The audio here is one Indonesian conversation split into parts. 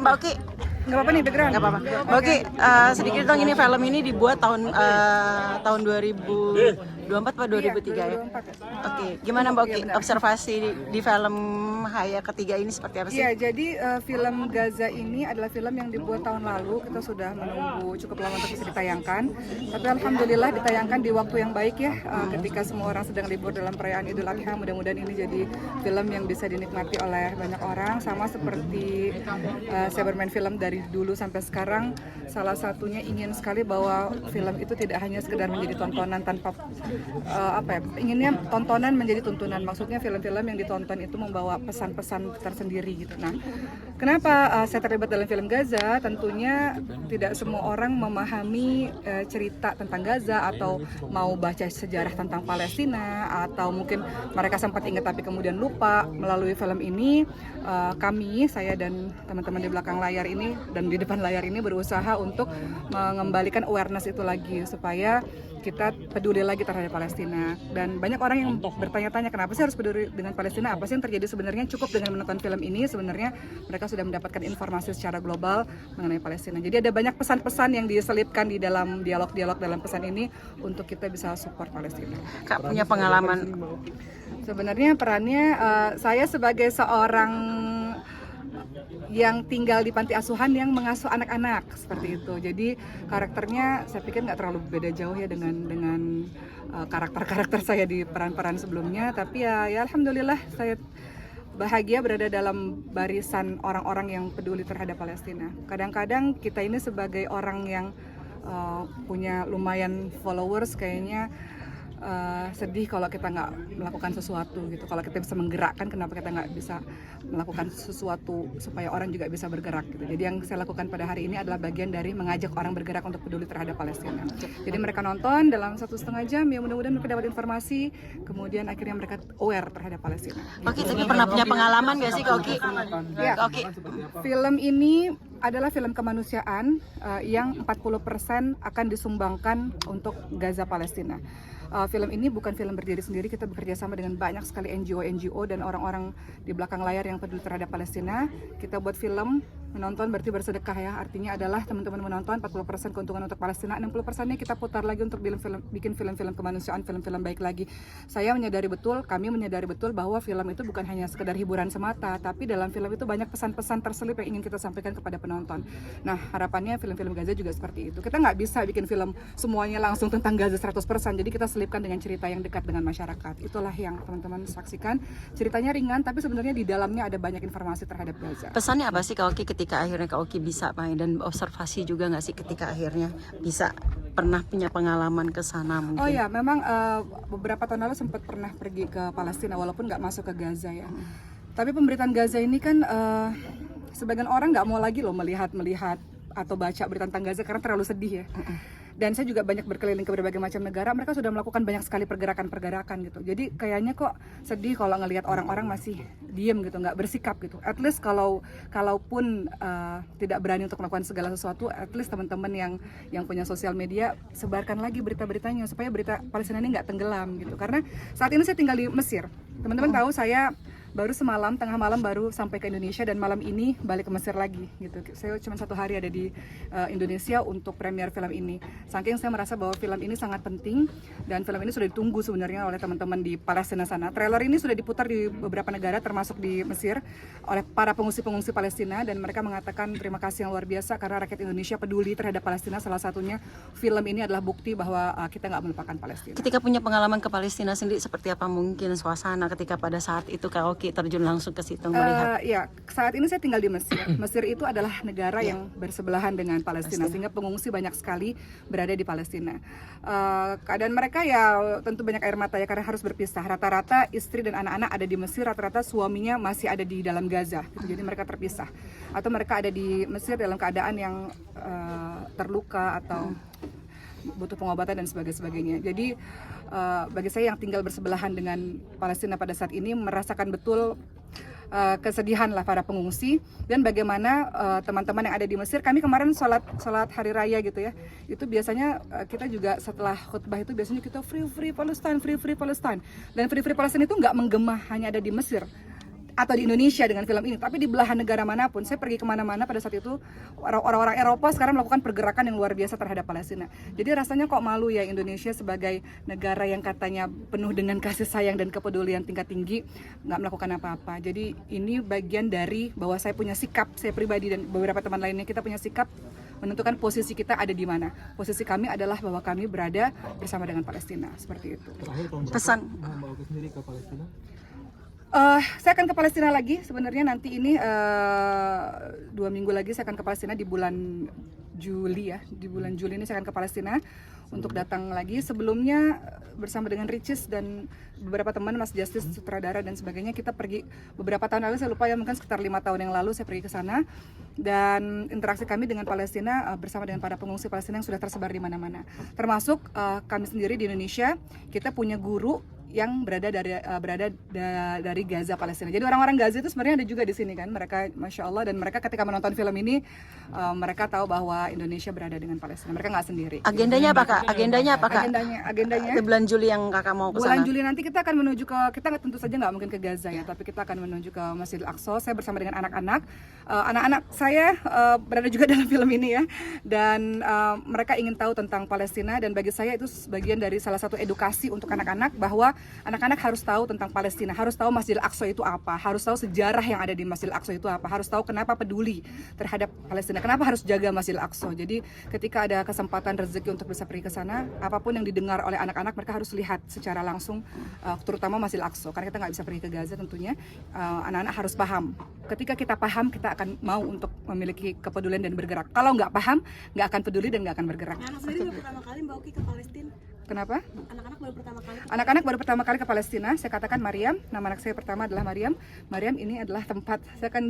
Mbak Oki. Nggak apa-apa nih background. Nggak apa-apa. Mbak Oki, sedikit dong, ini film ini dibuat tahun 2024 atau 2003 ya? 2024 ya. Oke, gimana Mbak Oki Iya, benar. observasi di film Haya ketiga ini seperti apa sih? Iya, jadi film Gaza ini adalah film yang dibuat tahun lalu. Kita sudah menunggu cukup lama untuk bisa ditayangkan. Tapi alhamdulillah ditayangkan di waktu yang baik ya, ketika semua orang sedang libur dalam perayaan Idul Adha. Mudah-mudahan ini jadi film yang bisa dinikmati oleh banyak orang. Sama seperti saya bermain film dari dulu sampai sekarang, salah satunya ingin sekali bahwa film itu tidak hanya sekedar menjadi tontonan tanpa inginnya tontonan menjadi tuntunan. Maksudnya film-film yang ditonton itu membawa pesan-pesan tersendiri gitu. Nah, kenapa saya terlibat dalam film Gaza? Tentunya tidak semua orang memahami cerita tentang Gaza atau mau baca sejarah tentang Palestina, atau mungkin mereka sempat ingat tapi kemudian lupa. Melalui film ini saya dan teman-teman di belakang layar ini dan di depan layar ini berusaha untuk mengembalikan awareness itu lagi supaya kita peduli lagi terhadap Palestina. Dan banyak orang yang bertanya-tanya kenapa sih harus peduli dengan Palestina, apa sih yang terjadi sebenarnya. Cukup dengan menonton film ini sebenarnya mereka sudah mendapatkan informasi secara global mengenai Palestina. Jadi ada banyak pesan-pesan yang diselipkan di dalam dialog-dialog dalam pesan ini untuk kita bisa support Palestina. Kak punya pengalaman? Sebenarnya perannya saya sebagai seorang yang tinggal di panti asuhan yang mengasuh anak-anak seperti itu. Jadi karakternya saya pikir nggak terlalu beda jauh ya dengan karakter-karakter saya di peran-peran sebelumnya. Tapi ya alhamdulillah saya bahagia berada dalam barisan orang-orang yang peduli terhadap Palestina. Kadang-kadang kita ini sebagai orang yang punya lumayan followers kayaknya sedih kalau kita nggak melakukan sesuatu gitu. Kalau kita bisa menggerakkan, kenapa kita nggak bisa melakukan sesuatu supaya orang juga bisa bergerak gitu. Jadi yang saya lakukan pada hari ini adalah bagian dari mengajak orang bergerak untuk peduli terhadap Palestina. Jadi mereka nonton dalam 1,5 jam, ya mudah-mudahan mereka dapat informasi, kemudian akhirnya mereka aware terhadap Palestina. Oki, tapi pernah punya pengalaman nggak sih Kak Oki? Ya, Oki. film ini adalah film kemanusiaan yang 40% akan disumbangkan untuk Gaza Palestina. Film ini bukan film berdiri sendiri, kita bekerja sama dengan banyak sekali NGO dan orang-orang di belakang layar yang peduli terhadap Palestina. Kita buat film, menonton berarti bersedekah ya, artinya adalah teman-teman menonton 40% keuntungan untuk Palestina, 60%-nya kita putar lagi untuk bikin film-film kemanusiaan, film-film baik lagi. Kami menyadari betul bahwa film itu bukan hanya sekedar hiburan semata, tapi dalam film itu banyak pesan-pesan terselip yang ingin kita sampaikan kepada penonton. Nah, harapannya film-film Gaza juga seperti itu. Kita nggak bisa bikin film semuanya langsung tentang Gaza 100%, jadi kita selipkan dengan cerita yang dekat dengan masyarakat. Itulah yang teman-teman saksikan. Ceritanya ringan, tapi sebenarnya di dalamnya ada banyak informasi terhadap Gaza. Pesannya apa sih Kak Oki ketika akhirnya Kak Oki bisa main, dan observasi juga nggak sih ketika akhirnya bisa pernah punya pengalaman ke sana mungkin? Oh ya, memang beberapa tahun lalu sempat pernah pergi ke Palestina walaupun nggak masuk ke Gaza ya. Tapi pemberitaan Gaza ini kan sebagian orang nggak mau lagi loh melihat atau baca berita tentang Gaza karena terlalu sedih ya. Dan saya juga banyak berkeliling ke berbagai macam negara, mereka sudah melakukan banyak sekali pergerakan gitu. Jadi kayaknya kok sedih kalau ngelihat orang-orang masih diem gitu, nggak bersikap gitu. At least kalaupun tidak berani untuk melakukan segala sesuatu, at least teman-teman yang punya sosial media sebarkan lagi berita-beritanya supaya berita Palestina ini nggak tenggelam gitu. Karena saat ini saya tinggal di Mesir. Teman-teman tahu saya baru semalam, tengah malam baru sampai ke Indonesia dan malam ini balik ke Mesir lagi gitu. Saya cuma 1 hari ada di Indonesia untuk premier film ini. Saking saya merasa bahwa film ini sangat penting dan film ini sudah ditunggu sebenarnya oleh teman-teman di Palestina sana. Trailer ini sudah diputar di beberapa negara termasuk di Mesir oleh para pengungsi-pengungsi Palestina dan mereka mengatakan terima kasih yang luar biasa karena rakyat Indonesia peduli terhadap Palestina. Salah satunya film ini adalah bukti bahwa kita nggak melupakan Palestina. Ketika punya pengalaman ke Palestina sendiri, seperti apa mungkin suasana ketika pada saat itu Kak Oki terjun langsung ke situ melihat? Ya, saat ini saya tinggal di Mesir. Mesir itu adalah negara yang bersebelahan dengan Palestina, sehingga pengungsi banyak sekali berada di Palestina. Keadaan mereka ya tentu banyak air mata ya karena harus berpisah. Rata-rata istri dan anak-anak ada di Mesir, rata-rata suaminya masih ada di dalam Gaza. Gitu. Jadi mereka terpisah. Atau mereka ada di Mesir dalam keadaan yang terluka atau butuh pengobatan dan sebagainya. Jadi bagi saya yang tinggal bersebelahan dengan Palestina pada saat ini merasakan betul kesedihan lah para pengungsi dan bagaimana teman-teman yang ada di Mesir. Kami kemarin sholat hari raya gitu ya, itu biasanya kita juga setelah khutbah itu biasanya kita free Palestine, dan free Palestine itu nggak menggema hanya ada di Mesir. atau di Indonesia dengan film ini, tapi di belahan negara manapun. Saya pergi kemana-mana pada saat itu, orang-orang Eropa sekarang melakukan pergerakan yang luar biasa terhadap Palestina. Jadi rasanya kok malu ya Indonesia sebagai negara yang katanya penuh dengan kasih sayang dan kepedulian tingkat tinggi, nggak melakukan apa-apa. Jadi ini bagian dari bahwa saya punya sikap, saya pribadi dan beberapa teman lainnya, kita punya sikap menentukan posisi kita ada di mana. Posisi kami adalah bahwa kami berada bersama dengan Palestina, seperti itu. Pesan Mbak Oki sendiri ke Palestina? Saya akan ke Palestina lagi sebenarnya nanti ini 2 minggu lagi saya akan ke Palestina di bulan Juli ya. Di bulan Juli ini saya akan ke Palestina untuk datang lagi. Sebelumnya bersama dengan Ricis dan beberapa teman, Mas Justice, sutradara dan sebagainya, kita pergi beberapa tahun lalu, saya lupa ya, mungkin sekitar 5 tahun yang lalu saya pergi ke sana. Dan interaksi kami dengan Palestina bersama dengan para pengungsi Palestina yang sudah tersebar di mana-mana. Termasuk kami sendiri di Indonesia, kita punya guru yang berada dari Gaza, Palestina. Jadi orang-orang Gaza itu sebenarnya ada juga di sini kan. Mereka Masya Allah, dan mereka ketika menonton film ini mereka tahu bahwa Indonesia berada dengan Palestina. Mereka nggak sendiri. agendanya apa Kak? Agendanya Agendanya di bulan Juli yang Kakak mau ke bulan sana? Juli nanti kita akan menuju ke, kita tentu saja nggak mungkin ke Gaza ya, tapi kita akan menuju ke Masjidil Aqsa. Saya bersama dengan anak-anak. Anak-anak saya berada juga dalam film ini ya, dan mereka ingin tahu tentang Palestina, dan bagi saya itu bagian dari salah satu edukasi untuk anak-anak, bahwa anak-anak harus tahu tentang Palestina, harus tahu Masjidil Aqsa itu apa, harus tahu sejarah yang ada di Masjidil Aqsa itu apa, harus tahu kenapa peduli terhadap Palestina, kenapa harus jaga Masjidil Aqsa. Jadi ketika ada kesempatan rezeki untuk bisa pergi ke sana, apapun yang didengar oleh anak-anak mereka harus lihat secara langsung, terutama Masjidil Aqsa, karena kita nggak bisa pergi ke Gaza tentunya. Anak-anak harus paham. Ketika kita paham, kita akan mau untuk memiliki kepedulian dan bergerak. Kalau nggak paham, nggak akan peduli dan nggak akan bergerak. Anak sendiri baru pertama kali Mbak Oki ke Palestina. Kenapa? Anak-anak baru pertama kali. Anak-anak baru pertama kali ke Palestina. Saya katakan Mariam, nama anak saya pertama adalah Mariam. Mariam ini adalah tempat,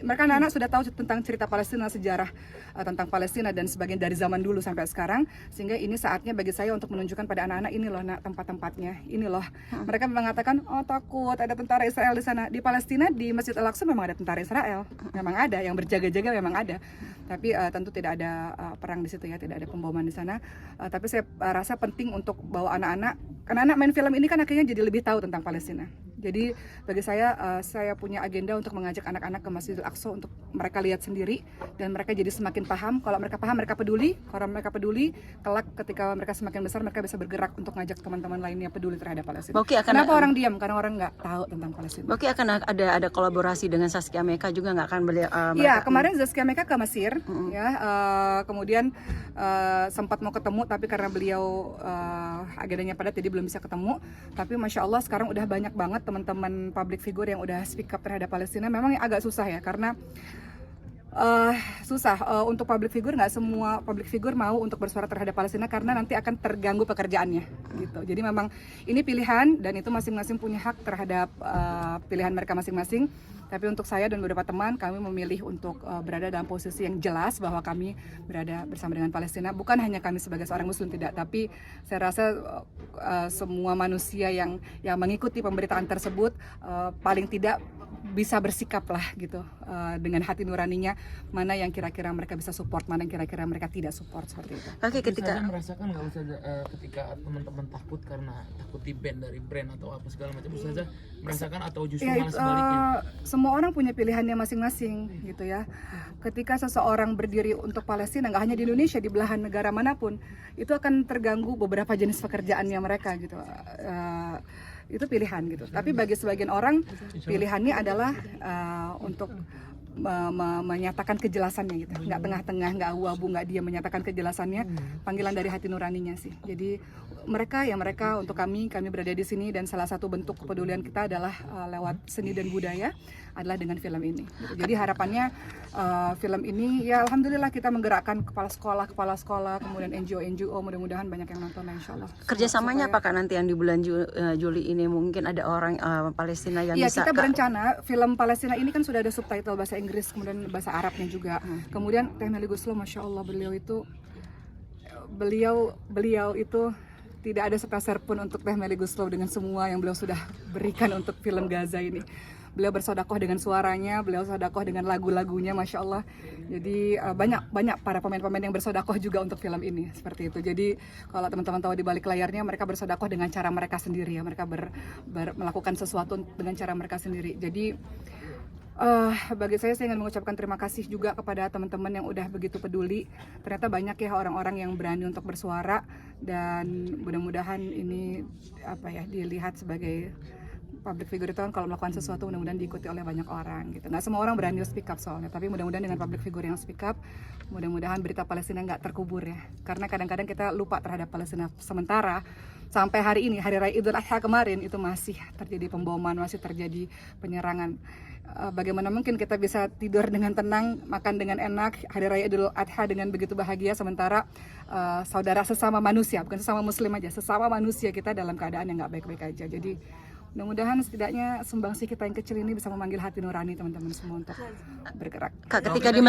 mereka anak-anak sudah tahu tentang cerita Palestina, sejarah tentang Palestina dan sebagian dari zaman dulu sampai sekarang. Sehingga ini saatnya bagi saya untuk menunjukkan pada anak-anak, ini loh nak tempat-tempatnya, ini loh. Mereka mengatakan, oh takut ada tentara Israel di sana. Di Palestina, di Masjid Al-Aqsa memang ada tentara Israel, memang ada yang berjaga-jaga, memang ada. Tapi tentu tidak ada perang di situ ya, tidak ada pemboman di sana. Tapi saya rasa penting untuk bawa anak-anak, karena anak main film ini kan akhirnya jadi lebih tahu tentang Palestina. Jadi bagi saya punya agenda untuk mengajak anak-anak ke Masjidil Aqsa untuk mereka lihat sendiri dan mereka jadi semakin paham. Kalau mereka paham, mereka peduli. Kalau mereka peduli, kelak ketika mereka semakin besar, mereka bisa bergerak untuk ngajak teman-teman lainnya peduli terhadap Palestina. Kenapa orang diam? Karena orang nggak tahu tentang Palestina. Oke, akan ada kolaborasi dengan Zaskia Mecca juga nggak akan beli? Iya, kemarin Zaskia Mecca ke Mesir, ya. Kemudian sempat mau ketemu, tapi karena beliau agendanya padat, jadi belum bisa ketemu. Tapi Masya Allah sekarang udah banyak banget teman-teman public figure yang udah speak up terhadap Palestina. Memang agak susah ya, karena susah untuk public figure, nggak semua public figure mau untuk bersuara terhadap Palestina karena nanti akan terganggu pekerjaannya gitu. Jadi memang ini pilihan dan itu masing-masing punya hak terhadap pilihan mereka masing-masing. Tapi untuk saya dan beberapa teman, kami memilih untuk berada dalam posisi yang jelas bahwa kami berada bersama dengan Palestina. Bukan hanya kami sebagai seorang Muslim, tidak, tapi saya rasa semua manusia yang mengikuti pemberitaan tersebut paling tidak bisa bersikap lah gitu dengan hati nuraninya, mana yang kira-kira mereka bisa support, mana yang kira-kira mereka tidak support, seperti itu. Oke, ketika merasakan nggak usah ketika teman-teman takut karena takut di ban dari brand atau apa segala macam, usah merasakan atau justru Ya, malah sebaliknya? semua orang punya pilihannya masing-masing gitu ya. Ketika seseorang berdiri untuk Palestina, nggak hanya di Indonesia, di belahan negara manapun, itu akan terganggu beberapa jenis pekerjaannya mereka gitu. Itu pilihan gitu. Tapi bagi sebagian orang pilihannya adalah untuk menyatakan kejelasannya gitu, nggak tengah-tengah, nggak abu-abu, nggak dia menyatakan kejelasannya, panggilan dari hati nuraninya sih. Jadi mereka untuk kami berada di sini, dan salah satu bentuk kepedulian kita adalah lewat seni dan budaya adalah dengan film ini gitu. Jadi harapannya film ini ya alhamdulillah kita menggerakkan kepala sekolah, kemudian NGO, mudah-mudahan banyak yang nonton insyaallah. kerjasamanya apakah nanti yang di bulan Juli ini mungkin ada orang Palestina yang ya, bisa? kita berencana film Palestina ini kan sudah ada subtitle bahasa Inggris, kemudian bahasa Arabnya juga. Kemudian Teh Meli Guslow, Masya Allah, beliau itu tidak ada sepeser pun untuk Teh Meli Guslow dengan semua yang beliau sudah berikan untuk film Gaza ini. Beliau bersodakoh dengan suaranya, beliau sodakoh dengan lagu-lagunya, Masya Allah. Jadi banyak para pemain-pemain yang bersodakoh juga untuk film ini, seperti itu. Jadi kalau teman-teman tahu di balik layarnya, mereka bersodakoh dengan cara mereka sendiri ya. Mereka melakukan sesuatu dengan cara mereka sendiri. Jadi Bagi saya ingin mengucapkan terima kasih juga kepada teman-teman yang udah begitu peduli. Ternyata banyak ya orang-orang yang berani untuk bersuara, dan mudah-mudahan ini dilihat sebagai public figure itu kan, kalau melakukan sesuatu mudah-mudahan diikuti oleh banyak orang gitu. Nggak semua orang berani speak up soalnya, tapi mudah-mudahan dengan public figure yang speak up, mudah-mudahan berita Palestina nggak terkubur ya. Karena kadang-kadang kita lupa terhadap Palestina. Sementara sampai hari ini, hari raya Idul Adha kemarin, itu masih terjadi pemboman, masih terjadi penyerangan. Bagaimana mungkin kita bisa tidur dengan tenang, makan dengan enak, hari raya Idul Adha dengan begitu bahagia, sementara saudara sesama manusia, bukan sesama muslim aja, sesama manusia kita dalam keadaan yang nggak baik-baik aja. Jadi mudah-mudahan setidaknya sumbangsi kita yang kecil ini bisa memanggil hati nurani teman-teman semua untuk bergerak. Kak, ketika di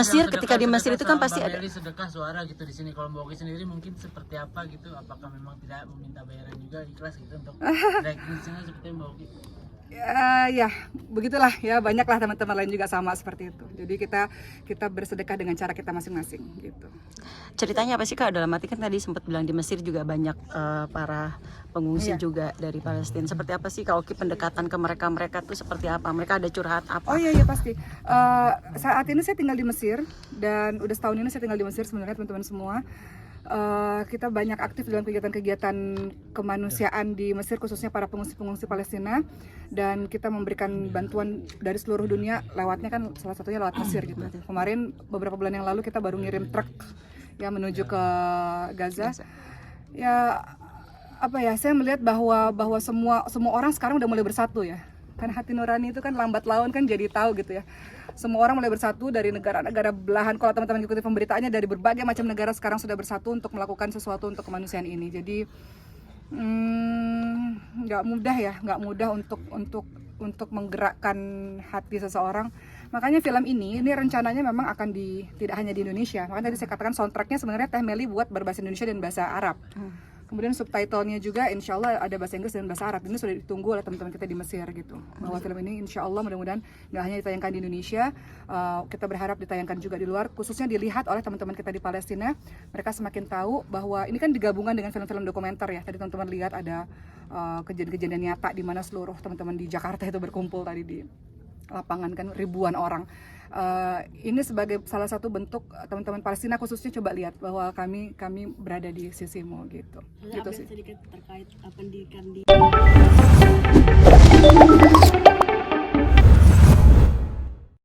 Mesir itu kan pasti ada sedekah suara gitu di sini. Kalau Mbak Oki sendiri mungkin seperti apa gitu? Apakah memang tidak meminta bayaran juga, ikhlas gitu untuk reaksinya seperti Mbak Oki? Ya begitulah ya, banyaklah teman-teman lain juga sama seperti itu. Jadi kita bersedekah dengan cara kita masing-masing gitu. ceritanya apa sih Kak? Dalam arti kan tadi sempat bilang di Mesir juga banyak para pengungsi juga dari Palestina. Seperti apa sih Kak Oki pendekatan ke mereka tuh seperti apa? Mereka ada curhat apa? Oh iya pasti. Saat ini saya tinggal di Mesir, dan udah setahun ini saya tinggal di Mesir sebenarnya teman-teman semua. Kita banyak aktif dalam kegiatan-kegiatan kemanusiaan di Mesir, khususnya para pengungsi-pengungsi Palestina, dan kita memberikan bantuan dari seluruh dunia, lewatnya kan salah satunya lewat Mesir gitu. Kemarin beberapa bulan yang lalu kita baru ngirim truk ya menuju ke Gaza. Ya saya melihat bahwa semua orang sekarang udah mulai bersatu ya. Kan hati nurani itu kan lambat laun kan jadi tahu gitu ya. Semua orang mulai bersatu dari negara-negara belahan. Kalau teman-teman ikuti pemberitaannya, dari berbagai macam negara sekarang sudah bersatu untuk melakukan sesuatu untuk kemanusiaan ini. Jadi nggak mudah untuk menggerakkan hati seseorang. Makanya film ini rencananya memang akan tidak hanya di Indonesia. Makanya tadi saya katakan soundtracknya sebenarnya Teh Meli buat berbahasa Indonesia dan bahasa Arab. Kemudian subtitlenya juga insya Allah ada bahasa Inggris dan bahasa Arab. Ini sudah ditunggu oleh teman-teman kita di Mesir gitu. Bahwa film ini insya Allah mudah-mudahan nggak hanya ditayangkan di Indonesia, kita berharap ditayangkan juga di luar, khususnya dilihat oleh teman-teman kita di Palestina. Mereka semakin tahu bahwa ini kan digabungkan dengan film-film dokumenter ya. Tadi teman-teman lihat ada kejadian-kejadian nyata di mana seluruh teman-teman di Jakarta itu berkumpul tadi di lapangan kan, ribuan orang. Ini sebagai salah satu bentuk teman-teman Palestina khususnya coba lihat bahwa kami berada di sisimu gitu. Gitu sih. Sedikit terkait pendidikan di